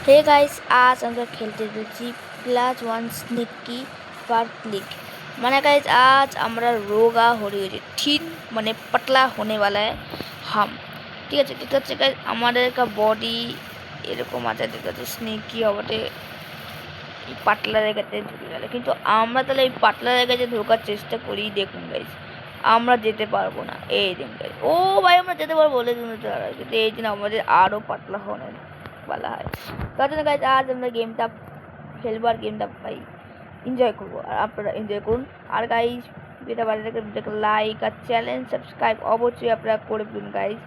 Hey guys, आज আমরা খেলতে যাচ্ছি +1 স্নেকি पर क्लिक। माने गाइस आज আমরা रोगा हो रही है ठीक মানে पतला होने वाला है हम। ঠিক আছে ঠিক আছে गाइस আমাদের का বডি এরকম আছে ঠিক আছে স্নেকি হবে এই পাতলা জায়গাতে ঢুকে গেল কিন্তু আমরা তাহলে এই পাতলা জায়গাতে ঢোকার চেষ্টা করি দেখুন गाइस আমরা যেতে পারবো না এই দিন गाइस ও ভাই আমরা যেতে পারবো বলে কিন্তু এই দিন আমাদের আরো পাতলা হনে वाला है তার জন্য गाइस आज আমরা গেমটা খেলবো আর গেমটা ভাই এনজয় করবো আর আপনারা এনজয় করুন আর गाइस ভিডিওটা ভালো লাগলে ভিডিওকে লাইক আর চ্যানেল সাবস্ক্রাইব অবশ্যই আপনারা করে দিন गाइस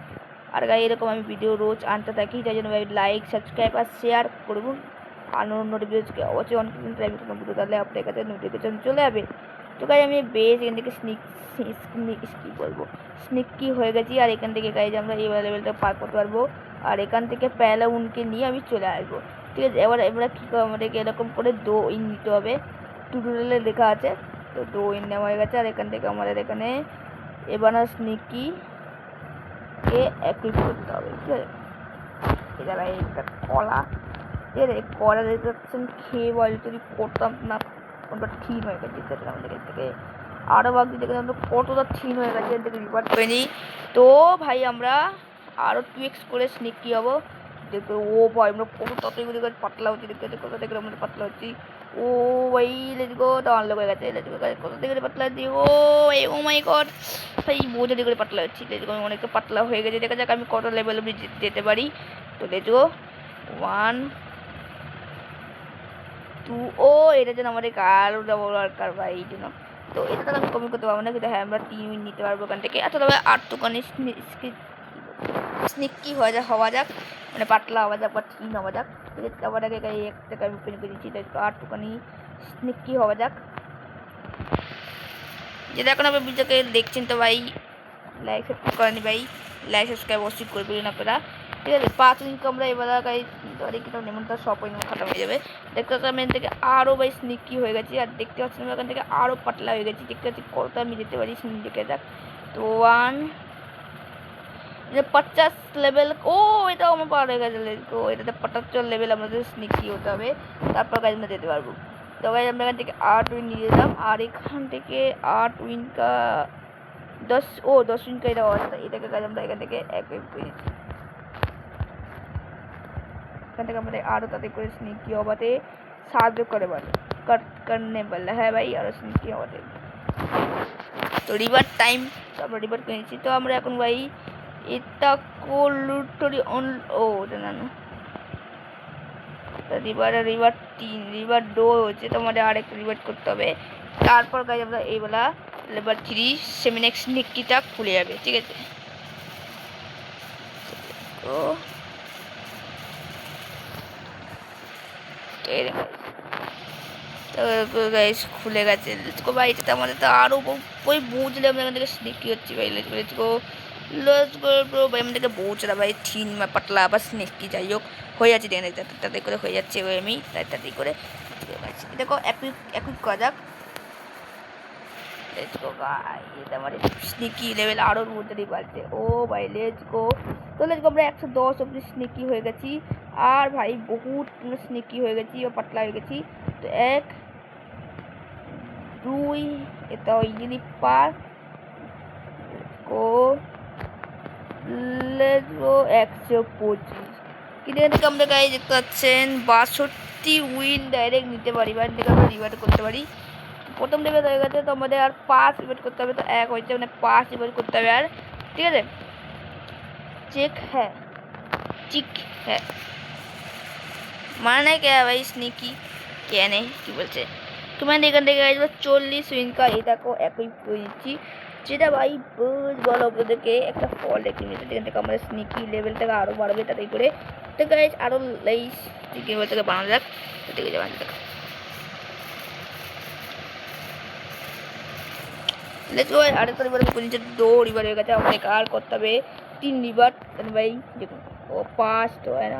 আর गाइस এরকম আমি ভিডিও রোজ আনতে থাকি তাই জন্য ভাই লাইক সাবস্ক্রাইব আর শেয়ার করুন আর নোটিফিকেশনকে অবশ্যই অন করুন তাহলে ভিডিও তাহলে আপনার কাছে নোটিফিকেশন চলে যাবে তো गाइस আমি বেশ এখান থেকে স্নিক বলবো স্নিকি হয়ে গেছি আর এখান থেকে गाइस আমরা এই লেভেলটা পার করতে পারবো আর এখান থেকে পহলে উনকে নিয়ে আমি চলে আসবো ঠিক আছে এবার আমরা কী করবো আমাদেরকে এরকম করে 2 ইন নিতে হবে টিউটোরিয়ালে লেখা আছে তো 2 ইন নেওয়া হয়ে গেছে আর এখান থেকে আমাদের এখানে এবার স্নিকি কে ইকুইপ করতে হবে ঠিক আছে এবার এইটা কলা ঠিক আছে কলা দেখছেন খেয়ে বল যদি করতাম না ওটা ঠিক হয়ে গেছে ঠিক আছে আমাদের থেকে আরও বাকি দেখে আমরা কতটা থিন হয়ে গেছে এর থেকে রিভার্ট করে নিই তো ভাই আমরা আরও 2x করে স্নিকি হবো দেখো ও ভাই আমরা কত তাড়াতাড়ি করে পাতলা হচ্ছি দেখতে কত থেকে আমরা পাতলা হচ্ছি ও ভাই লেটস গো তো আনলক হয়ে গেছে লেটস গো কত থেকে পাতলা হচ্ছি ও ভাই ও মাই গড ভাই বোঝা করে পাতলা হচ্ছি লেটস গো অনেকটা পাতলা হয়ে গেছে দেখা যাক আমি কত লেভেল অবধি যেতে পারি তো লেটস গো 1 2 ও এটা যেন আমাদের আরও ডাবল দরকার ভাই এই জন্য তো এটা তো আমি কমই করতে পারবো না কিন্তু হ্যাঁ আমরা 3 মিনিট নিতে পারবো ওখান থেকে আচ্ছা তবে আর দোকানে স্নিকি হওয়া যাক মানে পাতলা হওয়া যাক বা থিন হওয়া যাক ঠিক আছে তারপর আগে একটা আমি ওপেন করে দিচ্ছি আর দোকানে স্নিকি হওয়া যাক যেটা এখন আপনি ভিডিওকে দেখছেন তো ভাই লাইক সাবস্ক্রাইব করেনি ভাই লাইক সাবস্ক্রাইব অবশ্যই করে দিন আপনারা ঠিক আছে 5 মিনিট আমরা এবার গাই ধরে কিনা নেমন তার সব পরিমাণ খতম হয়ে যাবে দেখতে পাচ্ছি আমি থেকে আরও ভাই স্নিকি হয়ে গেছি আর দেখতে পাচ্ছি আমি এখান থেকে আরও পাতলা হয়ে গেছি দেখতে পাচ্ছি কত আমি যেতে পারি স্নিক দেখে যাক তো 50 লেভেল ও এটাও আমার পার হয়ে গেছে তো এটাতে 75 লেভেল আমাদের স্নিকি হতে হবে তারপর গাইজ আমরা যেতে পারবো তো গাইজ আমরা এখান থেকে 8 উইন নিয়ে যেতাম আর এখান থেকে 8 উইন কা 10 উইন কা এটা অবস্থা এটাকে গাইজ আমরা এখান থেকে এক করে নিচ্ছি এখান থেকে আমাদের আরও তাদের করে স্নিকি হওয়াতে সাহায্য করে বলে করনে বলে হ্যাঁ ভাই আরও স্নিকি হওয়াতে তো রিভার্ট টাইম তো আমরা রিভার্ট করে নিচ্ছি তো আমরা এখন ভাই এটা কোলুটরি অন ও জানো রিভার 3 রিভার 2 হচ্ছে তো আমাদের আরেকটা রিভার্ট করতে হবে তারপর গাইজ আমরা এইবেলা লেভার 3 সেমিনেক্স নিকিটা খুলে যাবে ঠিক আছে তো গাইস খুলে গেছে লেটসকো ভাই এটা আমাদের তো আরও ওই বুঝলে আমরা এখান থেকে স্নিকি হচ্ছি ভাই লেটসকো ব্রো ভাই আমাদেরকে পৌঁছালা ভাই থিন পাতলা আবার স্নেকি যাই হোক হয়ে যাচ্ছে দেখেন তাদের করে হয়ে যাচ্ছে ওই আমি তাড়াতাড়ি করে দেখো একুইপ করা যাক লেটসকো ভাই এটা আমার স্নিকি লেভেল আরও মধ্যে বাড়ছে ও ভাই লেটসকো তো লেটসকো আমরা 110 অব্দি স্নিকি হয়ে গেছি আর ভাই বহুত স্নিকি হয়ে গেছি ও পাতলা হয়ে গেছি তো 1 2 এটা easily per co let's go 125 কিন্তু এখান থেকে আমরা গাইজ দেখতে পাচ্ছেন 62 উইন ডাইরেক্ট নিতে পারি বা থেকে আমরা রিভার্ট করতে পারি প্রথম লেভেল হয়ে গেছে তো আমাদের আর 5 রিভার্ট করতে হবে তো 1 হয়েছে মানে 5 রিভার্ট করতে হবে আর ঠিক আছে চেক হ্যাঁ চিক হ্যাঁ মানে क्या भाई स्निकी क्या नहीं কি বলছে তোমার এখান থেকে আসবে 40 উইন কা এটাকেও একই পেয়েছি যেটা ভাই বলো আপনাদেরকে একটা ফল দেখে নিতে এখান থেকে আমাদের স্নিকি লেভেলটাকে আরও বাড়বে তাতে করে তো গাইজ আরও এই স্নিকি লেভেলটাকে বানানো যাক ঠিক আছে বানানো যাক লেটস গো আরেকটা রিভার করে নিচে 2 রিভার হয়ে গেছে আমাদের আর করতে হবে 3 রিভার ভাই দেখুন ও 5 তো है ना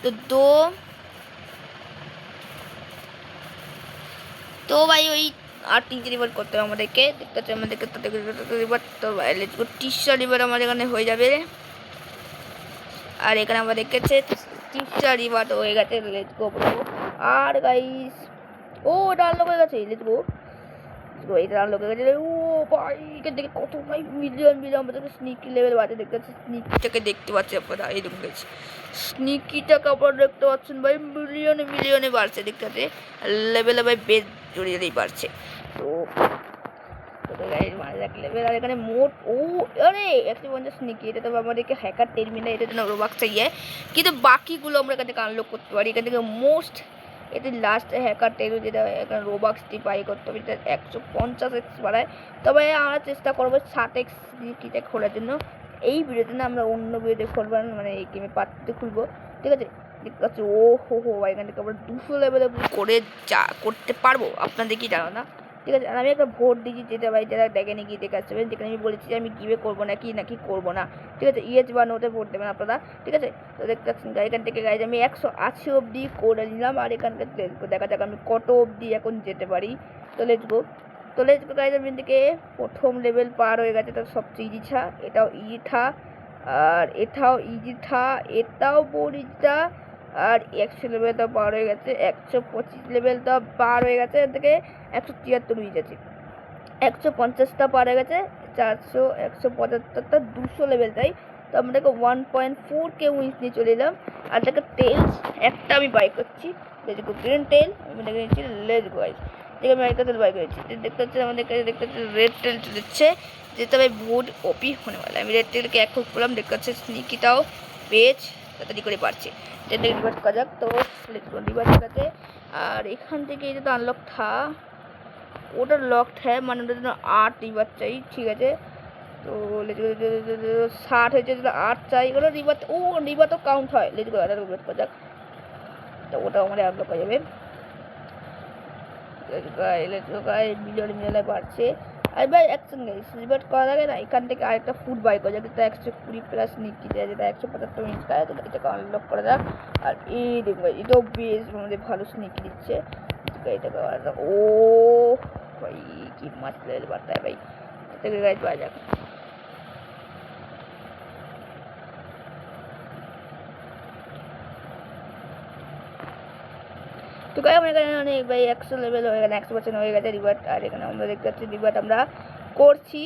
তো 2 তো ভাই ওই আর 3 রিভার করতে হবে আমাদেরকে দেখতে হচ্ছে আমাদেরকে রিভার তো ভাই লেটস গো 30 রিভার আমাদের এখানে হয়ে যাবে আর এখানে আমরা দেখেছে 30টা রিওয়ার্ড হয়ে গেছে। Let's go bro. আর গাইস এটা আনলক হয়ে গেছে। লেটস গো এটা আনলক হয়ে গেছে। ও ভাই এখান থেকে কত ভাই মিলিয়ন আমাদের স্নিকি লেভেল বাড়ছে দেখতে পাচ্ছি। স্নিকিটাকে দেখতে পাচ্ছি আপনারা, এইরকম গেছে স্নিকিটাকে আপনারা দেখতে পাচ্ছেন ভাই, মিলিয়নে বাড়ছে দেখতে পাচ্ছে। লেভেলে ভাই বেশ জড়িয়ে বাড়ছে। তো লেভেল আর এখানে মোট আরে 150 স্নিকি, এটা তো আমাদেরকে হ্যাকার টেরমিনাল, এটা জন্য রোবাক্স চাই। কিন্তু বাকিগুলো আমরা এখান থেকে আনলক করতে পারি। এখান থেকে মোস্ট এটি লাস্ট হ্যাকার টেরো যেটা এখানে রোবাক্সটি বাই করতে হবে, এটা 150x বাড়ায়। তবে আমরা চেষ্টা করবো 60x স্নিকিটা খোলার জন্য। এই ভিডিওতে না, আমরা অন্য ভিডিওতে খুলবো, মানে এই গেমে পার্টিতে খুলবো, ঠিক আছে। দেখতে পাচ্ছি এখান থেকে আমরা 200 লেভেল করে করতে পারবো, আপনাদের কি জানো না, ঠিক আছে। আর আমি একটা ভোট দিয়েছি, যেটা ভাই যারা দেখেনি গিয়ে দেখে আসতে পারেন, যেখানে আমি বলেছি যে আমি গিভে করবো নাকি করবো না, ঠিক আছে। ইয়েস বা নোতে ভোট দেবেন আপনারা, ঠিক আছে। তো দেখতে পাচ্ছেন এখান থেকে গাইজ আমি 180 অবধি করে নিলাম। আর এখানকার দেখা যাক আমি কত অবধি এখন যেতে পারি। তো লেটস গো গাইজ, আমি থেকে প্রথম লেভেল পার হয়ে গেছে। তার সবচেয়ে ইজি থা, এটাও ইজি থা, আর এটাও ইজি থা, এটাও বহুত ইজি থা। আর 100 লেভেলটা পার হয়ে গেছে, 125 লেভেলটা পার হয়ে গেছে। এর থেকে 173 হয়ে গেছে, 150টা পার হয়ে গেছে, 400, 175টা 200 লেভেল তাই। তো আমাদেরকে 1.4k উইন্স নিয়ে চলে এলাম। আর তাকে টেলস একটা আমি বাই করছি, গ্রিন টেল আমি দেখে নিচ্ছি। লেটস গো গাইস, দেখে আমি একটা তেল বাই করেছি। দেখতে হচ্ছে আমাদের কাছে, দেখতে হচ্ছে রেড টেল দিচ্ছে, যেটা ভাই বহুত ওপি হনে বলে। আমি রেড টেলকে এক হোক করলাম, দেখতে হচ্ছে স্নিকিটাও পেজ তাড়াতাড়ি করে পারছে। যেটা রিভার্স করা যাক। তো রিভার্স কাছে। আর এখান থেকে এটা তো আনলক থা, ওটা লকড হ্যাঁ, মানে ওটার জন্য 8 রিভার চাই, ঠিক আছে। তো 60 হয়েছে, 8 চাই। ওটা রিভার, রিভার তো কাউন্ট হয়। লেটস গো রিভার করা যাক, তো ওটাও আমাদের আনলক হয়ে যাবে। মিলিয়নে বাড়ছে। আর ভাই একসঙ্গে রিভার করার আগে না, এখান থেকে আরেকটা ফুড বাই করা যাক, যেটা 120+ নিকি যায়, যেটা 175 ইঞ্চ খায়, এটাকে আনলক করা যাক। আর এই দেখো এটাও বেশ আমাদের ভালো স্নিকি দিচ্ছে। এটাকে ভাই কি মাছ লেভেল বাড়তে হয় ভাই, এটাকে গাইজ পাওয়া যাক। তো গাই আমার এখানে অনেক ভাই 100 লেভেল হয়ে গেছে, 100% হয়ে গেছে রিভার্ট। আর এখানে আমরা দেখতে পাচ্ছি রিভার্ট আমরা করছি।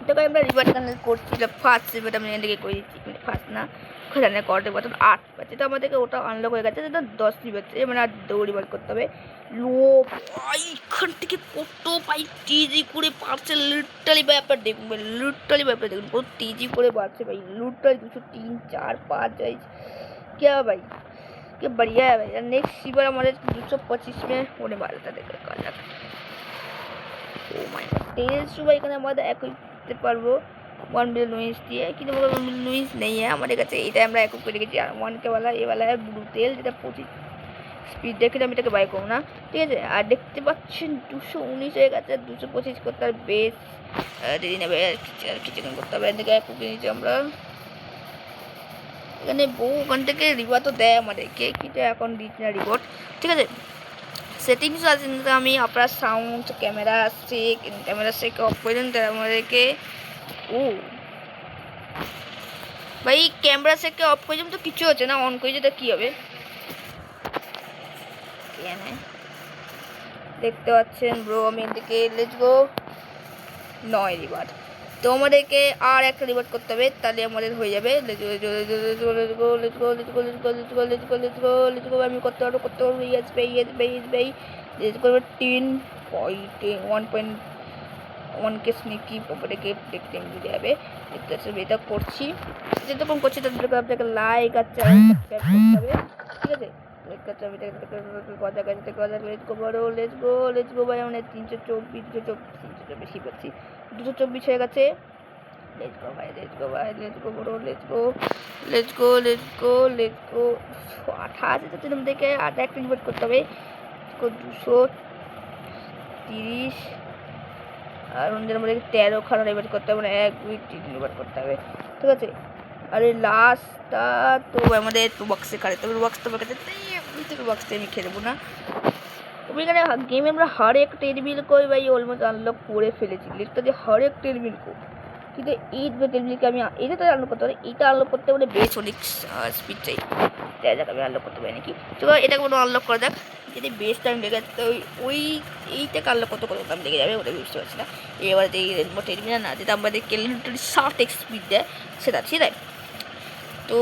তো গাই আমরা রিভার্ট এখানে করছি, ফার্স্ট রিভার্ট আমি এখান থেকে করে দিচ্ছি, মানে ফার্স্ট না ওখানে করতে পারতাম 8 পাচ্ছে। তো আমাদেরকে ওটা আনলক হয়ে গেছে, যেটা 10 রিভার্ট, মানে আর 2 রিভার্ট করতে হবে। এখান থেকে কত ভাই টিজি করে পারছে, লিটারালি ভাই আপনার দেখুন ভাই, লিটারালি ভাই আপনার দেখুন কত টিজি করে পারছে ভাই, লিটারালি 203, 4, 5 যাই क्या भाई, क्या बढ़िया है भाई। नेक्स्ट सीवर हमारे 225 में होने वाला था, देखो कहा जाए। ও মাই গড, টেলস ভাই এখানে আমাদের একই করতে পারবো 1 मिलियन উইন্স দিয়ে, কিন্তু আমাদের 1 मिलियन উইন্স নেই আমাদের কাছে। এটা আমরা এক করে রেখেছি। আর 1k वाला ये वाला है ब्लू टेल, যেটা 25 স্পিড দেখে আমি এটাকে বাই করবো না, ঠিক আছে। আর দেখতে পাচ্ছেন 219 হয়ে গেছে, 225 করতে আর বেশ দেরি নেবে, আর কিছুক্ষণ করতে হবে। এদিকে এক করে নিচ্ছি আমরা। এখানে ওখান থেকে রিওয়ার্ড তো দেয় আমাদেরকে, কিন্তু এখন দিচ্ছি না রিওয়ার্ড, ঠিক আছে। সেটিংস আছে, কিন্তু আমি আপনার সাউন্ড ক্যামেরা সেক অফ করে দিন, তারা আমাদেরকে ভাই ক্যামেরা সেককে অফ করে দিন, তো কিছু হচ্ছে না। অন করে যেটা কী হবে দেখতে পাচ্ছেন ব্রো। আমি এদিকে লেটস গো 9 রিওয়ার্ড। তো আমাদেরকে আর একটা রিওয়ার্ড করতে হবে, তাহলে আমাদের হয়ে যাবে। আমি করতে পারবো ইয়েস ভাই 1.1k স্নিকি প্রপার্টিকে দেখতে মিলে যাবে। দেখতে পাচ্ছি এটা করছি, যেরকম করছি তাদেরকে আপনাকে লাইক আর চ্যানেল সাবস্ক্রাইব করতে হবে, ঠিক আছে। দেখতে পাচ্ছি আমি কথা কাছে কথা লেটস গো ভাই। মানে 324 বেশি করছি, 224 হয়ে গেছে। লেটস গো ভাই 28 থেকে আর একটা ইনভাইট করতে হবে 230। আর অন্যদের মধ্যে 13 খানা ইনভাইট করতে হবে, মানে 1 2 3 ইনভাইট করতে হবে, ঠিক আছে। আর এই লাস্টটা তো আমাদের বক্সে কাটে, তবে বক্স তো বক্সে আমি খেলবো না। তবে এখানে গেমে আমরা হর এক টেবিল করে ভাই অলমোস্ট আনলক করে ফেলেছি, লিখতে যে হর এক টেবিল কো। কিন্তু এই টেবিলকে আমি এটা তো আনলক করতে পারি, এটা আনলক করতে হলে বেশ অনেক স্পিড চাই। দেখা যাক আমি আনলক করতে পারি নাকি। তো এটাকে কোনো আনলক করা যাক। যদি বেশ টাইম লেগে তো ওই এইটাকে আনলক কত দাম লেগে যাবে ওটা বুঝতে পারছি না। এবার যে রেনবো টেলিমিনার না যেটা আমাদের ক্যালেন্ডারি 60x স্পিড দেয় সেটা, ঠিক আছে। তো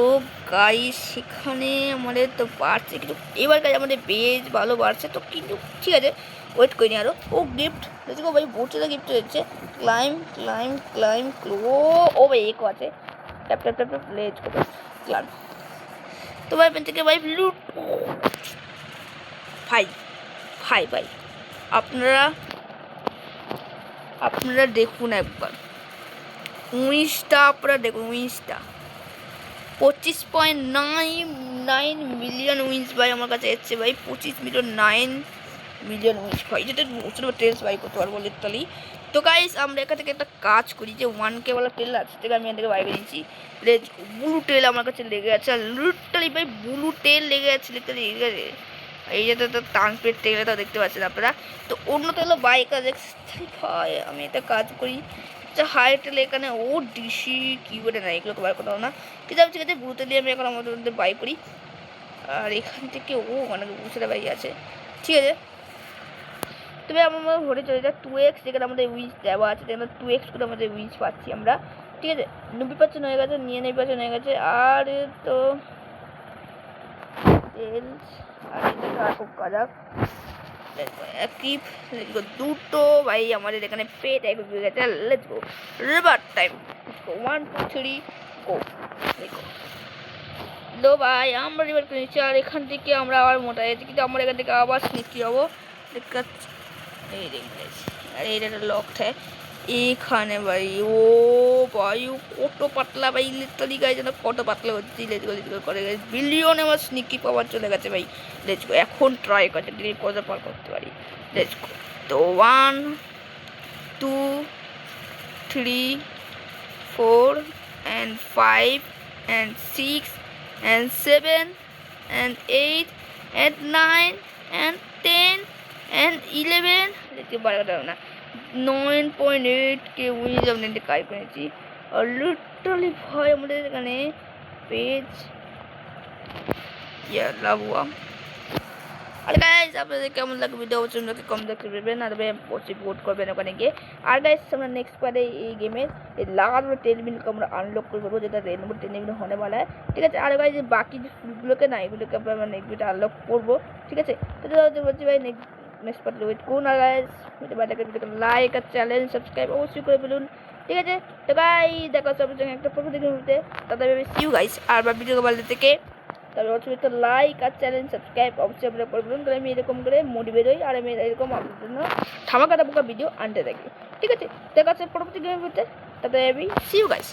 গাইস সেখানে আমাদের তো বাড়ছে কিন্তু এবার গাইজ আমাদের বেশ ভালো বাড়ছে তো, কিন্তু ঠিক আছে ওয়েট করিনি আরও। ও গিফট দেখো ভাই, বোটটা গিফট হচ্ছে ক্লাইম ক্লাইম ক্লাইম ও ভাই একও আছে, ট্যাপ ট্যাপ ট্যাপ ট্যাপ লেজ করবে ক্লাইম। তো ভাই পেন থেকে ভাই লুট ভাই ভাই ভাই আপনারা দেখুন একবার উইন্সটা, আপনারা দেখুন উইন্সটা 25.9 মিলিয়ন উইন্স ভাই আমার কাছে এসছে ভাই, 25.9 মিলিয়ন উইন্স ভাই, যেটা ট্রেলস বাই করতে পারবো লিটারালি। তো গাইস আমরা এখান থেকে একটা কাজ করি যে 1K ওয়ালা ট্রেল আছে থেকে আমি এখান বাইরে নিয়েছি, ব্লু টেল আমার কাছে লেগে আছে আর লিটারালি ভাই ব্লু টেল লেগে আছে লিটারালি, ঠিক আছে। এই যে তো টানপেট টেলটা দেখতে পাচ্ছেন আপনারা। তো অন্য তেলও বাইক আছে ভাই, আমি একটা কাজ করি হাই টেলে এখানে ও ডিসি কিবোর্ডে না, এগুলোকে বার করতে পারবো না, ঠিক আছে। ঠিক আছে ব্লুতে দিয়ে আমি এখন আমাদের মধ্যে বাই করি আর এখান থেকে ও অনেক বুঝতে বাই আছে, ঠিক আছে। তবে আমার ঘরে চলে যায় 2x, যেখানে আমাদের উইচ দেওয়া আছে যেখানে 2x করে আমাদের উইচ পাচ্ছি আমরা, ঠিক আছে। 90% হয়ে গেছে, 99% হয়ে গেছে। আর তো আর এটা খুব কাজাক একই দুটো ভাই আমাদের এখানে পে টাইপ হয়ে গেছে। লেটস গো রিভার টাইম, 1 2 3 গো। দেখো লো ভাই আমরা রিভার করে নিচ্ছি আর এখান থেকে আমরা আবার মোটা যাচ্ছি, কিন্তু আমরা এখান থেকে আবার স্নিকি হবো। দেখাচ্ছি এই দেখছি আর এইটা লক থাকে এখানে ভাই। ও ভাই কত পাতলা ভাই লিটারালি গাই যেন কত পাতলা হচ্ছে, লেটস গো করে বিলিয়ন আমার স্নিকি পাওয়ার চলে গেছে ভাই। লেটস গো এখন ট্রাই করছে ডিলিট কত পার করতে পারি। Let's go. তো 1 2 3 4 and 5 and 6 and 7 and 8 and 9 and 10 and 11 দেখতে পারবে না 9.8K উইজ আমরা কাজ করেছি আর লিটারালি ভয় আমাদের এখানে পেজ লাভ হুয়া। আর গাইস আপনাদের কেমন লাগে ভিডিও অবশ্যই কম দেখতে পারবেন আর অবশ্যই ভোট করবেন ওখানে গিয়ে। আর গাইস আমরা নেক্সট পারে এই গেমের এই লাগানো টেলমিলকে আমরা আনলক করে ফেলবো, যেটা রেনবো টেলমিল হনে वाला है, ঠিক আছে। আর গাইস বাকি যে ফুলগুলোকে না এগুলোকে আমরা নেক্সট ভিডিও আনলক করবো, ঠিক আছে। তো বলছি ভাই নেক্সট পার্ট ওয়েট করুন। আর গাইস ভিডিওটাকে লাইক আর চ্যানেল সাবস্ক্রাইব অবশ্যই করে ফেলুন, ঠিক আছে। তো গাইস দেখা হচ্ছে আপনাদের সঙ্গে একটা পরবর্তী ভিডিওতে, তাদের সিউ গাইস। আর ভিডিওকে ভালো থেকে তবে অবশ্যই তো লাইক আর চ্যানেল সাবস্ক্রাইব অবশ্যই আপনারা করবেন, তাহলে আমি এরকম করে মোটিভেট হই আর আমি এরকম আপনাদের জন্য ধামাকা ভিডিও আনতে থাকি, ঠিক আছে। দেখা হচ্ছে পরবর্তী ভিডিওতে, তাতে আমি সিউ গাইস।